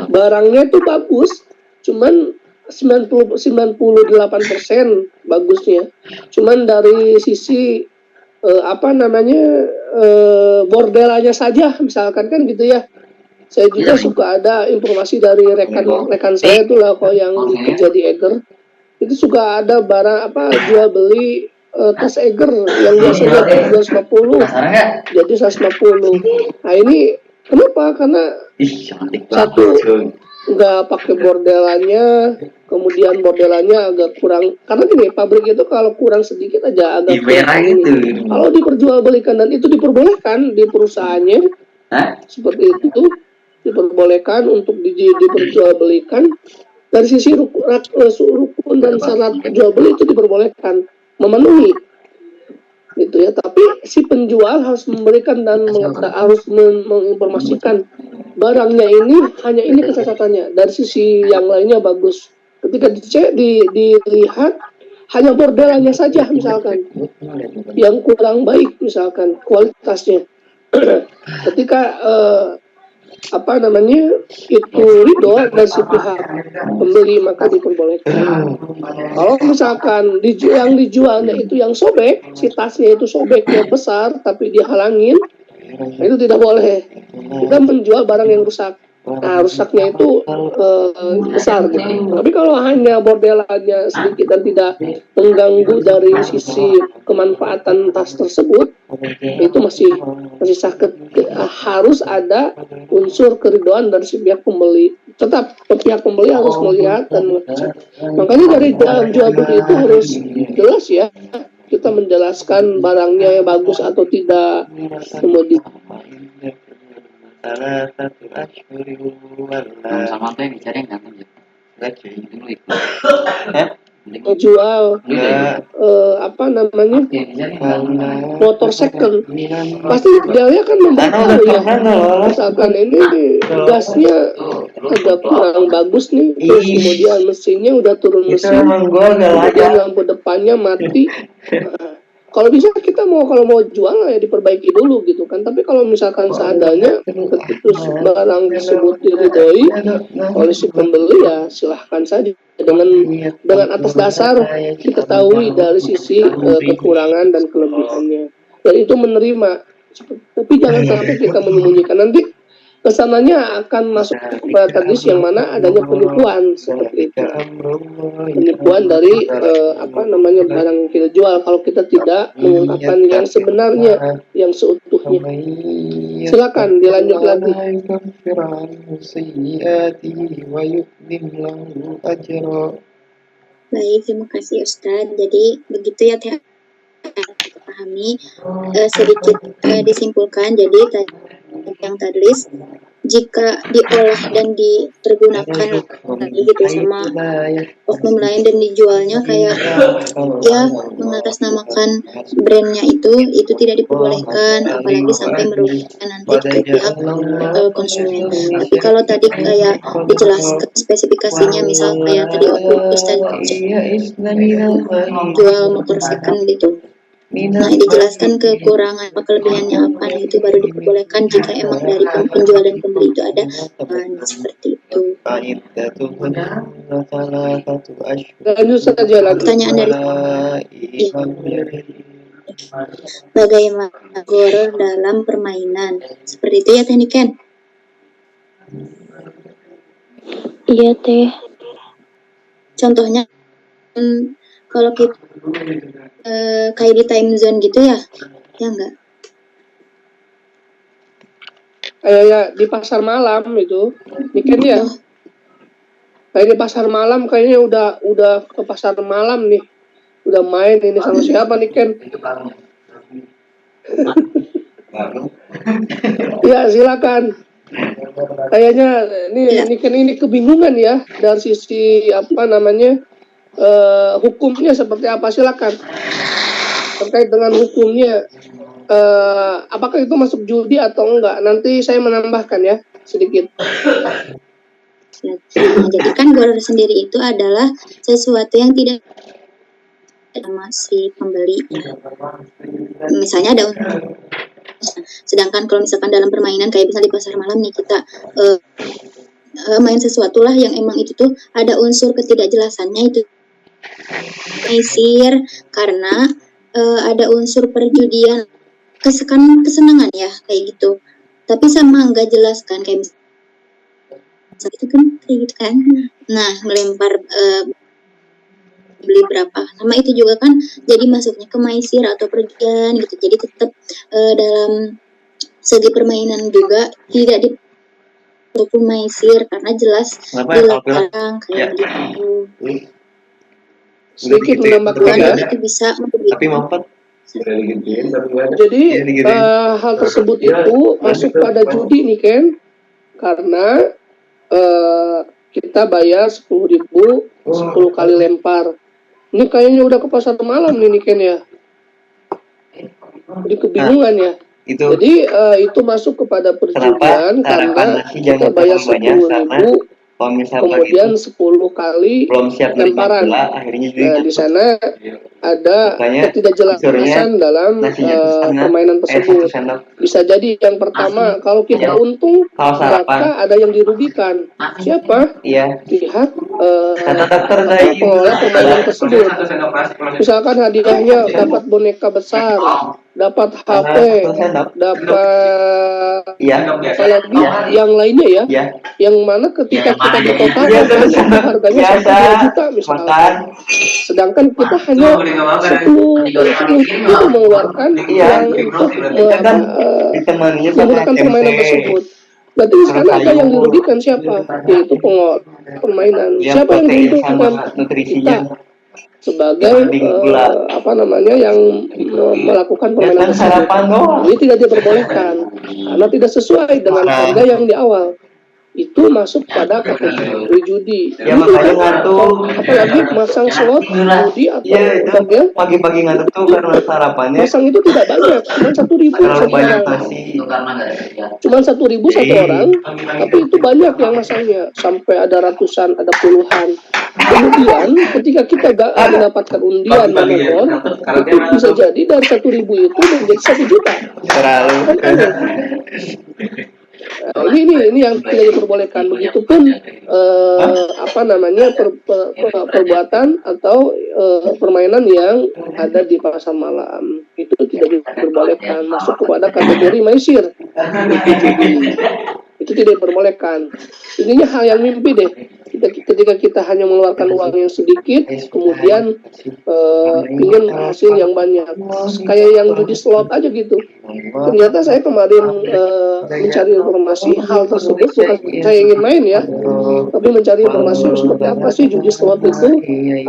barangnya itu bagus, cuman 98% bagusnya, cuman dari sisi bordelanya saja misalkan kan gitu ya. Saya juga suka ada informasi dari rekan saya itu lah, kalau yang kerja di Eger itu suka ada barang jual beli tas Eger yang biasanya 250 jadi 150. Nah ini kenapa? Karena satu nggak pakai bordelannya, kemudian bordelannya agak kurang, karena gini pabrik itu kalau kurang sedikit aja agak kurang ini. Kalau diperjualbelikan dan itu diperbolehkan di perusahaannya seperti itu, diperbolehkan untuk diperjualbelikan, dari sisi rukun dan syarat jual beli itu diperbolehkan, memenuhi gitu ya, tapi si penjual harus memberikan dan harus menginformasikan barangnya ini hanya ini kecacatannya, dari sisi yang lainnya bagus. Ketika dilihat hanya bordelannya saja misalkan yang kurang baik misalkan kualitasnya. Ketika itu ridho dari si pihak pembeli maka diperbolehkan. Kalau misalkan yang dijualnya itu yang sobek, si tasnya itu sobeknya besar tapi dihalangin, itu tidak boleh. Kita menjual barang yang rusak. Nah, rusaknya itu besar gitu. Tapi kalau hanya bordelannya sedikit dan tidak mengganggu dari sisi kemanfaatan tas tersebut, itu masih sakit. Harus ada unsur keridhaan dari si pihak pembeli. Tetap pihak pembeli harus melihat dan mengecek. Makanya dari dalam jual beli itu harus jelas ya. Kita menjelaskan barangnya bagus atau tidak, kemudian sama tuh yang dicari nggak jual motor second, pasti dia kan memberitahu ya, misalkan ini gasnya agak kurang bagus nih, terus kemudian mesinnya udah turun mesin, kemudian lampu depannya mati. Kalau bisa kita kalau mau jual ya diperbaiki dulu gitu kan. Tapi kalau misalkan seadanya ketika barang tersebut diridhoi oleh si pembeli ya silahkan saja dengan atas dasar diketahui dari sisi kekurangan dan kelebihannya. Dan itu menerima. Tapi jangan sampai kita menyembunyikan, nanti kesananya akan masuk kepada tadlis yang mana adanya penipuan seperti itu. Penipuan dari barang yang kita jual kalau kita tidak mengungkapkan yang sebenarnya, yang seutuhnya. Silakan dilanjut lagi. Baik, terima kasih Ustadz. Jadi begitu ya Teh, pahami sedikit disimpulkan. Jadi yang tadlis jika diolah dan dipergunakan lagi gitu sama oknum lain dan dijualnya kayak ya mengatasnamakan brandnya itu tidak diperbolehkan, apalagi sampai merugikan nanti ke pihak konsumen. Tapi kalau tadi kayak dijelaskan spesifikasinya, misal kayak tadi Ustaz jual motor second gitu, nah dijelaskan kekurangan apa kelebihannya apa, nah itu baru diperbolehkan jika emang dari penjual dan pembeli itu ada seperti itu. Lanjut saja lagi. Pertanyaan dari bagaimana goror dalam permainan seperti itu ya Teh Niken? Iya Teh. Contohnya kalau kita kayak di time zone gitu ya enggak? Kayak di pasar malam itu, Niken ya. Kayak di pasar malam kayaknya udah ke pasar malam nih. Udah main ini sama siapa Niken? Ya silakan. Kayaknya Niken ini kebingungan ya dari sisi hukumnya seperti apa, silakan. Terkait dengan hukumnya, apakah itu masuk judi atau enggak? Nanti saya menambahkan ya sedikit. Nah, jadi kan goror sendiri itu adalah sesuatu yang tidak sama si pembeli. Misalnya ada sedangkan kalau misalkan dalam permainan kayak misalnya di pasar malam nih kita main sesuatu lah yang emang itu tuh ada unsur ketidakjelasannya, itu mesir karena ada unsur perjudian, kesenangan ya kayak gitu, tapi sama nggak jelas kan, kayak misalnya itu kan kayak gitu kan, nah melempar beli berapa, sama itu juga kan jadi masuknya ke maisir atau perjudian gitu. Jadi tetap dalam segi permainan juga tidak ataupun maisir karena jelas dilarang kayak gitu. Sedikit menambahkan ya. Itu bisa tapi mampet. Jadi hal tersebut itu masuk pada judi nih Ken, karena kita bayar 10.000 10 kali lempar. Ini kayaknya udah ke pasar malam nih Ken ya. Jadi kebingungan ya. Jadi itu masuk kepada perjudian karena kita bayar 10.000 kemudian 10 kali lemparan. Nah, di sana ada ketidakjelasan dalam permainan tersebut. Bisa jadi yang pertama, kalau kita untung, maka ada yang dirugikan. Siapa? Pihak pengelola permainan tersebut. Misalkan hadiahnya dapat boneka besar, dapat HP, dapat apalagi yang lainnya ya, yang mana ketika kita ditotalkan harganya sampai 2 juta misalkan, sedangkan kita hanya 10 mengeluarkan yang untuk menggunakan permainan tersebut. Berarti di sana ada yang dirugikan siapa? Yaitu pengelola permainan. Siapa yang diuntungkan? Kita sebagai yang melakukan permainan tersebut. Ini tidak diperbolehkan karena tidak sesuai dengan harga yang di awal. Itu masuk pada kategori judi. Apalagi masang slot judi atau pagi-pagi ngantuk tuh karena sarapannya. Masang itu tidak banyak, cuma 1.000 satu orang. Cuma 1.000 satu orang, tapi itu banyak yang masangnya. Sampai ada ratusan, ada puluhan. Kemudian ketika kita gak mendapatkan undian nomor, itu bisa jadi dari 1.000 itu menjadi 1 juta. Ini yang tidak diperbolehkan. Begitupun perbuatan atau permainan yang ada di pasar malam itu tidak diperbolehkan, masuk kepada kategori maisir. Itu tidak diperbolehkan. Intinya hal yang mimpi deh. Ketika kita hanya mengeluarkan uang yang sedikit, kemudian ingin hasil yang banyak, kayak yang judi slot aja gitu. Ternyata saya kemarin mencari informasi hal tersebut, bukan saya ingin main ya, tapi mencari informasi seperti apa sih judi slot itu,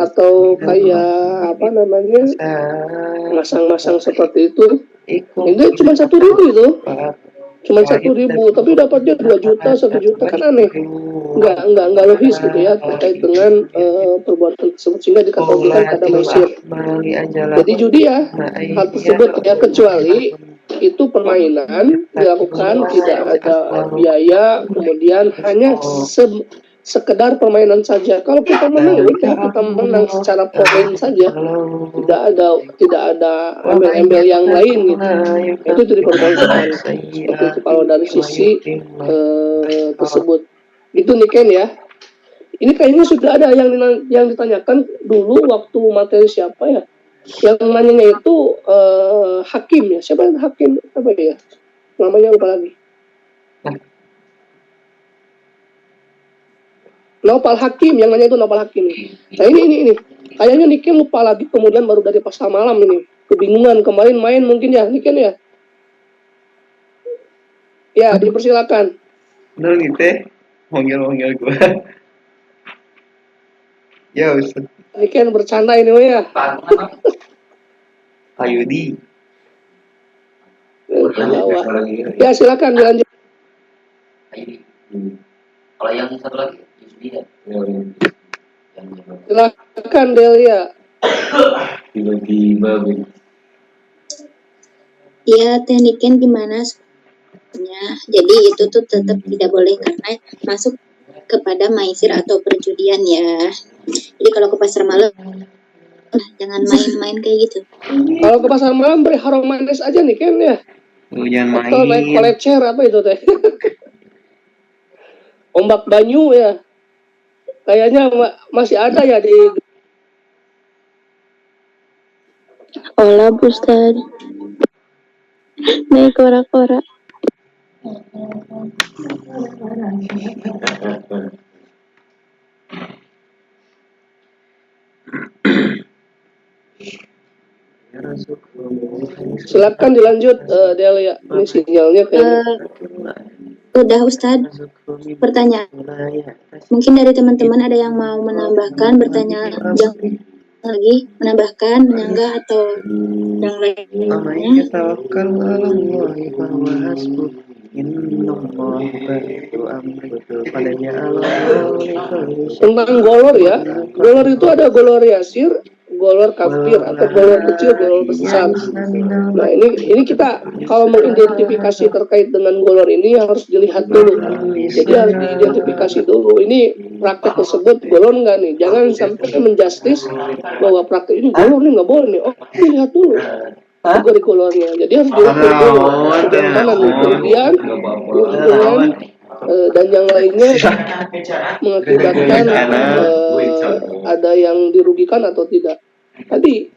atau kayak masang-masang seperti itu. Ini cuma 1.000 itu. Cuma 1.000, tapi dapatnya 2 juta, 1 juta, kan aneh. Enggak logis gitu ya terkait dengan perbuatan tersebut, sehingga dikategorikan pada maisir. Jadi judi ya, hal tersebut ya, kecuali itu permainan dilakukan tidak ada biaya, kemudian hanya sekedar permainan saja. Kalau kita menang, kita menang secara poin saja, tidak ada embel-embel yang lain gitu. Itu diperbolehkan seperti itu kalau dari sisi tersebut. Itu nih Ken ya. Ini kayaknya sudah ada yang ditanyakan dulu waktu materi siapa ya? Yang nanyanya itu Hakim ya. Siapa yang Hakim? Apa ya? Namanya lupa lagi. Naufal Hakim, yang nanya itu Naufal Hakim. Nah ini kayaknya Niken lupa lagi, kemudian baru dari pasar malam ini. Kebingungan, kemarin main mungkin ya Niken ya. Ya, dipersilakan. Bener gitu, manggil gue. Ya Ustaz. Niken bercanda ini ya. Pak Yudi. Ya silakan dilanjut. Kalau yang satu lagi, silakan Delia. Tiba-tiba Ya, tekniknya gimana sebenarnya? Jadi itu tuh tetap tidak boleh karena masuk kepada maisir atau perjudian ya. Jadi kalau ke pasar malam jangan main-main kayak gitu. Kalau ke pasar malam beri harum manis aja nih Ken ya. Jangan atau naik main. kolecer apa itu teh. Ombak banyu ya. Kayaknya masih ada ya di. Hola, Ustaz. Naik kora-kora. Silakan dilanjut Delia. Ini sinyalnya kayaknya. Udah Ustadz, pertanyaan. Mungkin dari teman-teman ada yang mau menambahkan, bertanya lagi, menambahkan, menyanggah atau yang lainnya. Innallaha balighu amri qad ja'alallahu li kulli Tentang golor ya, golor itu ada golor yasir, golor kafir atau golor kecil, golor besar. Nah ini kita kalau mengidentifikasi terkait dengan golor ini harus dilihat dulu. Jadi harus diidentifikasi dulu. Ini praktek tersebut golor nggak nih? Jangan sampai menjustis bahwa praktek ini golor nih nggak boleh nih. Oh dilihat dulu kategori golornya. Jadi harus dilihat dulu bagaimana nih kerugian, keuntungan dan yang lainnya mengakibatkan ada yang dirugikan atau tidak. Tadi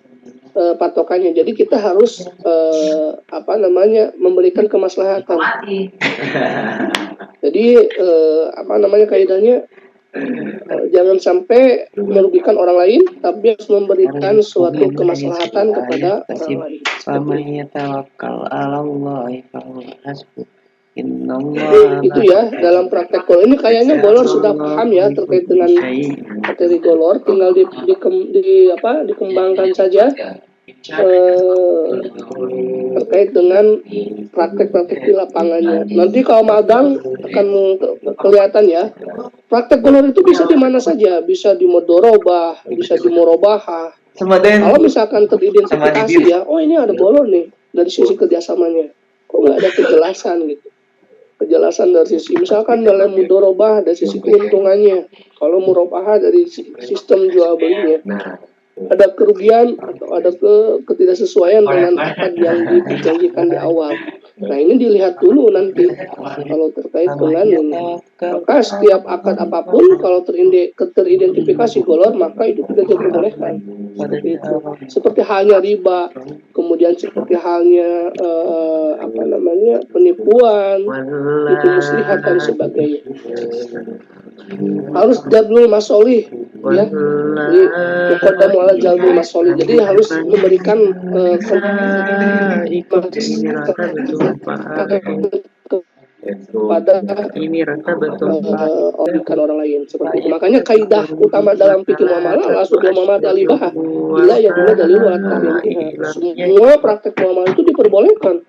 patokannya. Jadi kita harus memberikan kemaslahatan. Jadi kaidahnya jangan sampai merugikan orang lain, tapi harus memberikan suatu kemaslahatan kepada orang lain. Itu ya dalam praktek golor ini kayaknya golor sudah paham ya terkait dengan materi golor, tinggal dikembangkan saja terkait dengan praktek-praktek di lapangannya. Nanti kalau magang akan kelihatan ya. Praktek golor itu bisa di mana saja, bisa di mudorobah, bisa di murobahah. Kalau misalkan teridentifikasi ya, oh ini ada golor nih dari sisi kerjasamanya, kok nggak ada kejelasan gitu. Kejelasan dari sisi misalkan dalam mudorobah dari sisi keuntungannya, kalau murobahah dari sistem jual belinya, ada kerugian atau ada ketidaksesuaian dengan akad yang dijanjikan di awal. Nah ini dilihat dulu nanti kalau terkait dengan ini. Maka setiap akad apapun kalau teridentifikasi golor maka itu tidak diperbolehkan. Seperti itu. Seperti halnya riba, kemudian seperti halnya penipuan, itu muslihat dan sebagainya. Harus jadwal masolih ya. Jadi muqaddamu ala jadwal masolih. Jadi harus memberikan kepada orang lain seperti itu. Makanya kaidah utama dalam fikih muamalah langsung muamalah alibah bila ya dulu dalil semua praktek muamalah itu diperbolehkan.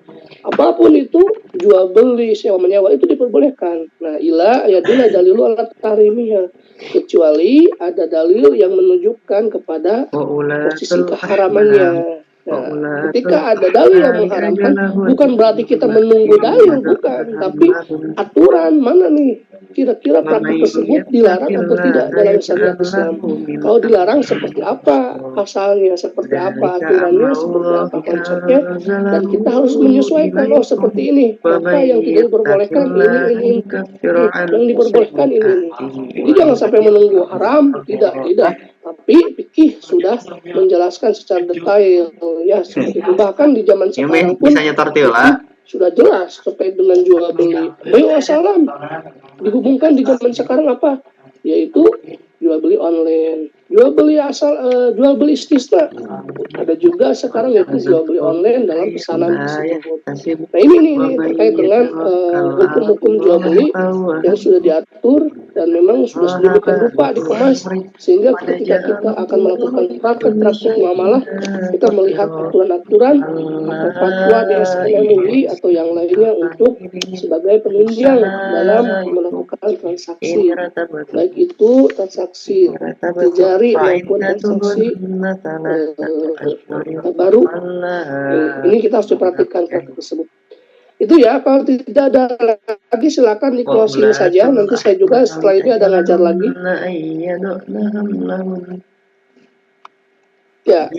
Apapun itu jual beli sewa menyewa itu diperbolehkan. Nah ila ya dulu dalil ala tahrimiha, kecuali ada dalil yang menunjukkan kepada posisi keharamannya. Nah, ketika ada dalil yang mengharamkan, bukan berarti kita menunggu dalil, bukan, tapi aturan mana nih kira-kira praktik tersebut dilarang atau tidak dalam syariat Islam. Kalau dilarang seperti apa pasalnya, seperti apa aturannya, seperti apa konsepnya, dan kita harus menyesuaikan. Oh seperti ini, maka yang tidak diperbolehkan ini, yang diperbolehkan ini. Jadi jangan sampai menunggu haram, tidak. Tapi fikih sudah menjelaskan secara detail ya seperti itu. Bahkan di zaman sekarang pun sudah jelas terkait dengan jual beli. Wassalam dihubungkan di zaman sekarang apa? Yaitu jual beli online, jual beli jual beli istisna. Ada juga sekarang yaitu jual beli online dalam pesanan tersebut. Nah ini terkait dengan hukum-hukum jual beli yang sudah diatur dan memang sudah sedemikian rupa dikemas sehingga ketika kita akan melakukan praktek muamalah kita melihat aturan-aturan atau fatwa DSM MUI atau yang lainnya untuk sebagai penunjang dalam melakukan transaksi, baik itu transaksi tijari maupun transaksi baru. Ini kita harus diperhatikan praktek tersebut. Itu ya, kalau tidak ada lagi silakan di closing saja. Nanti saya juga setelah ini ada ngajar lagi. Ya,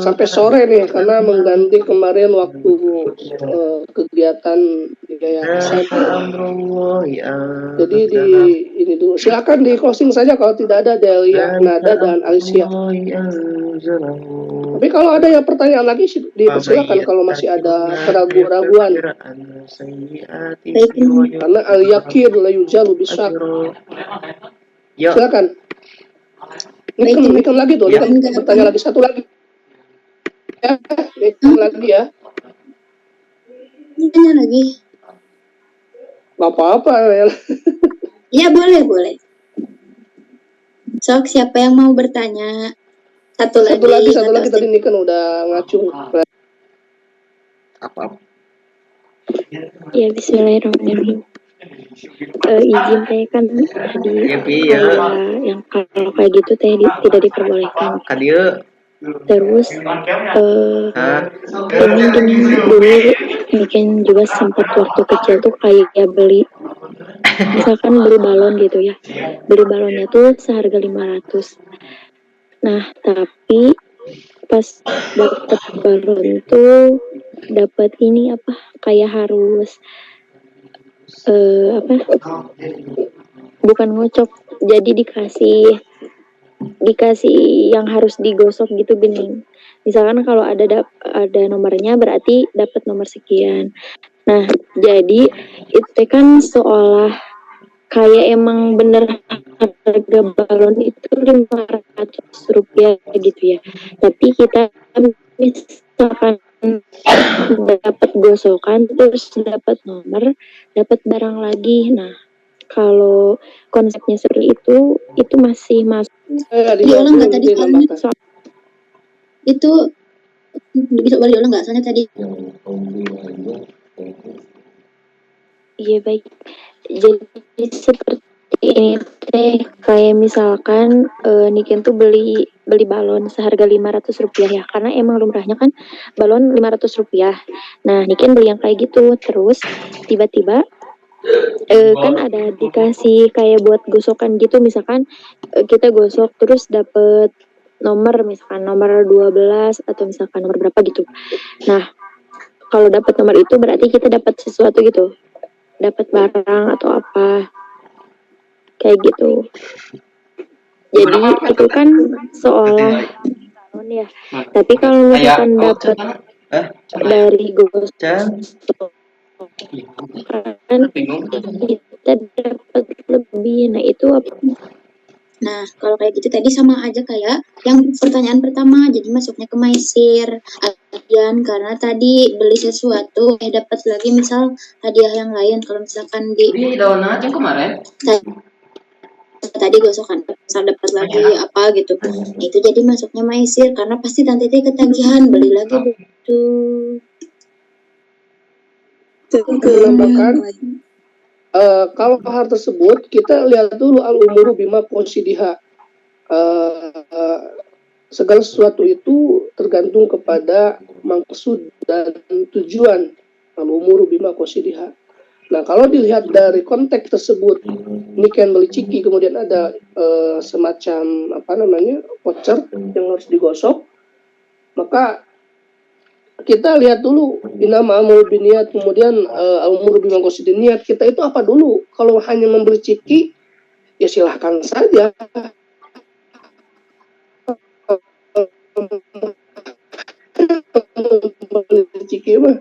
sampai sore nih karena mengganti kemarin waktu kegiatan di yayasan. Jadi ini dulu. Silakan di closing saja kalau tidak ada Delia, Nada dan Alicia. Tapi kalau ada yang pertanyaan lagi dipersilakan kalau masih ada keraguan-keraguan. Karena al-yakin la yujalu bisyak. Silakan. Ini lagi tuh, bertanya lagi satu lagi. Ya, lagi ya. Tanya lagi. Gak apa-apa ya. Ya boleh. Sok siapa yang mau bertanya? Satu lagi tadi ini kan udah ngacung. Apa? Ya, bismillahirrahmanirrahim. Izin teh kan tadi kayak yang kalau kayak gitu teh tidak diperbolehkan. Terus ini gini dulu mungkin juga sempat waktu kecil tuh kayak beli misalkan beli balon gitu ya. Beli balonnya tuh seharga 500. Nah, tapi pas dapet balon tuh dapat ini apa kayak harus bukan ngocok, jadi dikasih yang harus digosok gitu bening. Misalkan kalau ada nomornya berarti dapat nomor sekian. Nah, jadi itu kan seolah kayak emang bener harga balon itu 500 rupiah gitu ya. Tapi kita misalkan dapat gosokan terus dapat nomor, dapat barang lagi. Nah, kalau konsepnya seperti itu masih masuk. Diulang nggak tadi itu bisa boleh diulang nggak soalnya tadi? Iya, baik. Jadi seperti ini teh kayak misalkan Niken tuh beli balon seharga 500 rupiah ya, karena emang lumrahnya kan balon 500 rupiah. Nah, Niken beli yang kayak gitu, terus tiba-tiba kan ada dikasih kayak buat gosokan gitu, misalkan kita gosok terus dapet nomor, misalkan nomor 12 atau misalkan nomor berapa gitu. Nah, kalau dapat nomor itu berarti kita dapat sesuatu gitu, dapat barang atau apa kayak gitu. Jadi itu kan seolah balon ya, tapi kalau misalkan dapat dari gosok kan kita dapat lebih. Nah, itu apa? Nah, kalau kayak gitu tadi sama aja kayak yang pertanyaan pertama, jadi masuknya ke maisir hadiah, karena tadi beli sesuatu dapat lagi misal hadiah yang lain. Kalau misalkan di donat yang kemarin tadi gosokan misal dapat lagi apa gitu, itu jadi masuknya maisir karena pasti nanti ketagihan beli lagi begitu. Menambahkan kalau hal tersebut kita lihat dulu al-umuru bima qasidiha. Segala sesuatu itu tergantung kepada maksud dan tujuan al-umuru bima qasidiha. Nah, kalau dilihat dari konteks tersebut, Niken beli ciki kemudian ada semacam voucher yang harus digosok, maka kita lihat dulu inama amul biniat, kemudian umur bima qasidin, niat kita itu apa dulu. Kalau hanya membeli ciki ya silahkan saja, membeli ciki mah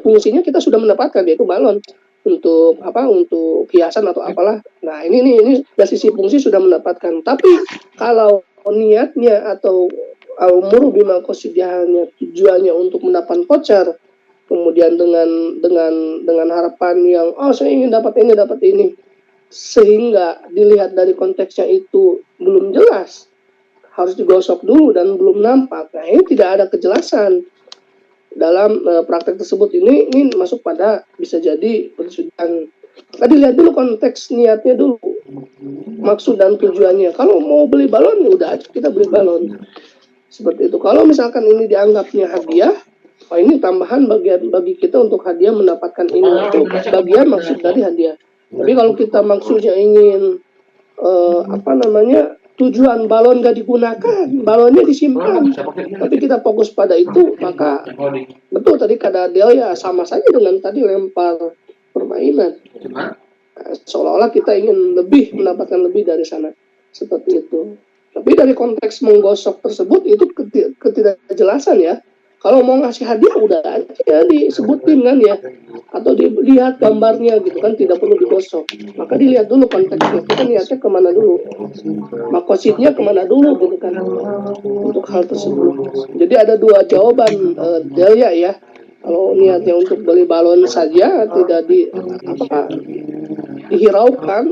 fungsinya kita sudah mendapatkan, yaitu balon untuk untuk hiasan atau apalah. Nah, ini dari sisi fungsi sudah mendapatkan. Tapi kalau niatnya atau umur bima qasidihannya tujuannya untuk mendapat voucher, kemudian dengan harapan yang saya ingin dapat ini, sehingga dilihat dari konteksnya itu belum jelas, harus digosok dulu dan belum nampak. Nah, ini tidak ada kejelasan dalam praktek tersebut. Ini masuk pada bisa jadi persudian. Tadi lihat dulu konteks niatnya dulu, maksud dan tujuannya. Kalau mau beli balon ya udah aja kita beli balon. Seperti itu. Kalau misalkan ini dianggapnya hadiah, ini tambahan bagi kita untuk hadiah mendapatkan ini. Itu bagian maksud dari hadiah. Tapi kalau kita maksudnya ingin tujuan balon gak digunakan, balonnya disimpan, tapi kita fokus pada itu, maka betul tadi kata Delia sama saja dengan tadi lempar permainan. Seolah-olah kita ingin mendapatkan lebih dari sana. Seperti itu. Tapi dari konteks menggosok tersebut itu ketidakjelasan ya. Kalau mau ngasih hadiah udah aja disebutin kan ya, atau dilihat gambarnya gitu kan, tidak perlu digosok. Maka dilihat dulu konteksnya, kita niatnya kemana dulu, makosidnya kemana dulu gitu kan untuk hal tersebut. Jadi ada dua jawaban Delia ya. Kalau niatnya untuk beli balon saja tidak dihiraukan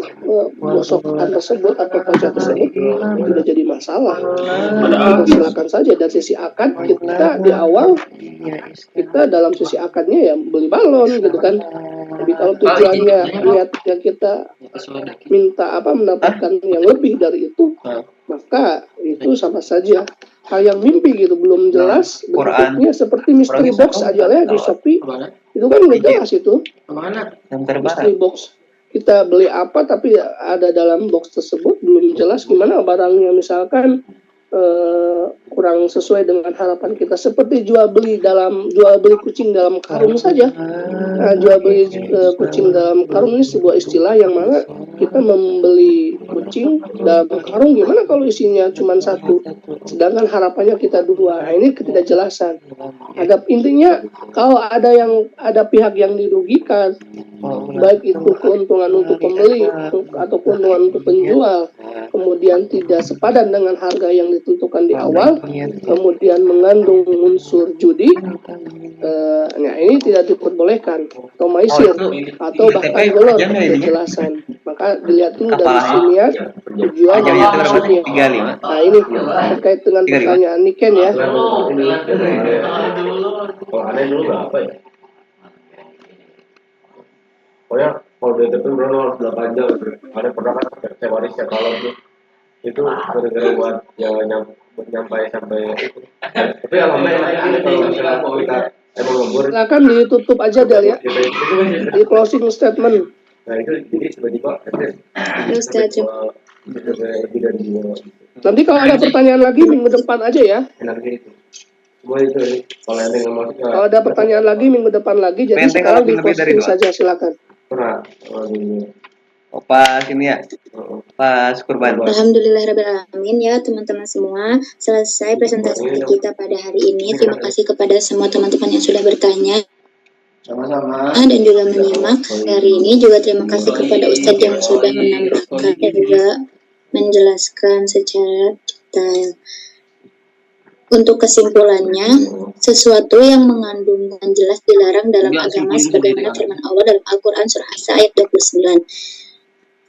muasakan tersebut atau pajak tersebut tidak jadi masalah. Kita silakan saja dari sisi akad kita di awal kita dalam sisi akadnya ya beli balon gitu kan. Tapi kalau tujuannya niatnya kita minta mendapatkan yang lebih dari itu, maka itu sama saja hal yang mimpi gitu, belum jelas bentuknya, seperti mystery box aja lah di Shopee itu kan udah jelas itu mystery box, kita beli apa tapi ada dalam box tersebut belum jelas gimana barangnya, misalkan kurang sesuai dengan harapan kita, seperti jual beli kucing dalam karung saja. Nah, jual beli kucing dalam karung ini sebuah istilah yang mana kita membeli kucing dalam karung, gimana kalau isinya cuma satu sedangkan harapannya kita dua. Nah, ini ketidakjelasan. Intinya kalau ada pihak yang dirugikan, baik itu keuntungan untuk pembeli atau keuntungan untuk penjual, kemudian tidak sepadan dengan harga yang ditentukan di awal, kemudian mengandung unsur judi, nah ini tidak diperbolehkan, atau maisir, atau bahkan golor kejelasan. Maka dilihat dulu dari sinian, tujuan dan maksudnya. Nah ini terkait dengan pertanyaan Niken ya. Kalau aneh dulu berapa ya? Pokoknya kalau dia itu dulu harus 8 jam. Ada pernah kan saya waris ya kalau itu gara-gara buat nyampai sampai itu. Tapi alhamdulillah kalau misalnya kita emang lembur. Silakan ditutup aja Del ya. Di closing statement. Nah itu jadi tiba-tiba lebih dari 2. Nanti kalau ada pertanyaan lagi minggu depan aja ya. Enaknya itu. Semua itu kalau ada yang mau kalau ada pertanyaan lagi minggu depan lagi, jadi sekarang di closing saja, silakan. Pas ini ya, pas kurban. Alhamdulillahirrahmanirrahim ya teman-teman semua. Selesai presentasi kita pada hari ini. Terima kasih kepada semua teman-teman yang sudah bertanya sama-sama dan juga menyimak hari ini. Juga terima kasih kepada Ustadz yang sudah menambahkan dan juga menjelaskan secara detail. Untuk kesimpulannya, sesuatu yang mengandung dan jelas dilarang dalam agama sebagaimana firman Allah dalam Al-Quran surah As ayat 29.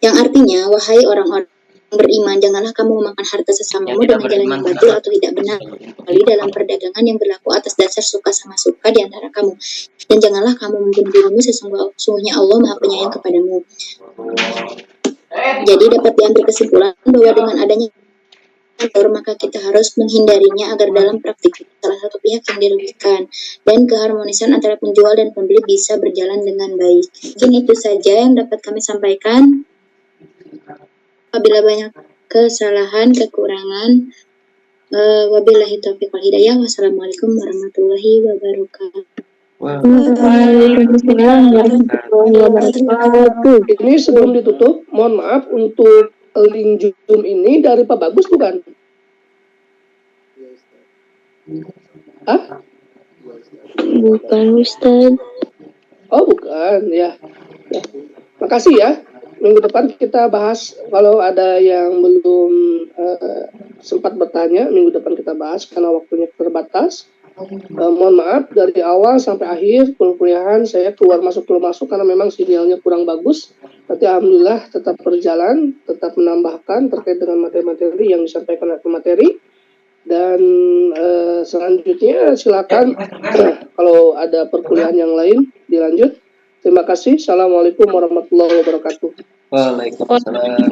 Yang artinya, wahai orang-orang beriman, janganlah kamu memakan harta sesamamu dengan jalan yang batil atau tidak benar, kecuali dalam perdagangan yang berlaku atas dasar suka sama suka di antara kamu. Dan janganlah kamu membunuh dirimu, sesungguhnya Allah Maha Penyayang kepadamu. Jadi dapat diambil kesimpulan bahwa dengan adanya maka kita harus menghindarinya agar dalam praktik salah satu pihak yang dirugikan dan keharmonisan antara penjual dan pembeli bisa berjalan dengan baik. Mungkin itu saja yang dapat kami sampaikan. Apabila banyak kesalahan, kekurangan, wabillahi taufiq wal hidayah. Wassalamualaikum warahmatullahi wabarakatuh. Waalaikumsalam warahmatullahi wabarakatuh. Ini sebelum ditutup, mohon maaf untuk link Zoom ini dari Pak Bagus bukan? Bukan Ustaz. Oh bukan ya. Makasih ya. Minggu depan kita bahas, kalau ada yang belum sempat bertanya, minggu depan kita bahas karena waktunya terbatas. Mohon maaf dari awal sampai akhir kuliahan saya keluar masuk karena memang sinyalnya kurang bagus. Tapi alhamdulillah tetap berjalan, tetap menambahkan terkait dengan materi-materi yang disampaikan oleh pemateri. Dan selanjutnya silakan kalau ada perkuliahan yang lain dilanjut. Terima kasih. Assalamualaikum warahmatullahi wabarakatuh. Waalaikumsalam.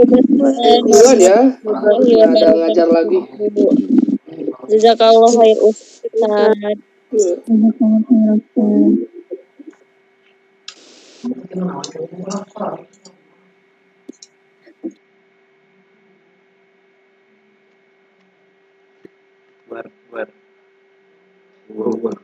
Duluan ya, ada ngajar lagi. Jazakallah khair Ustaz. Buat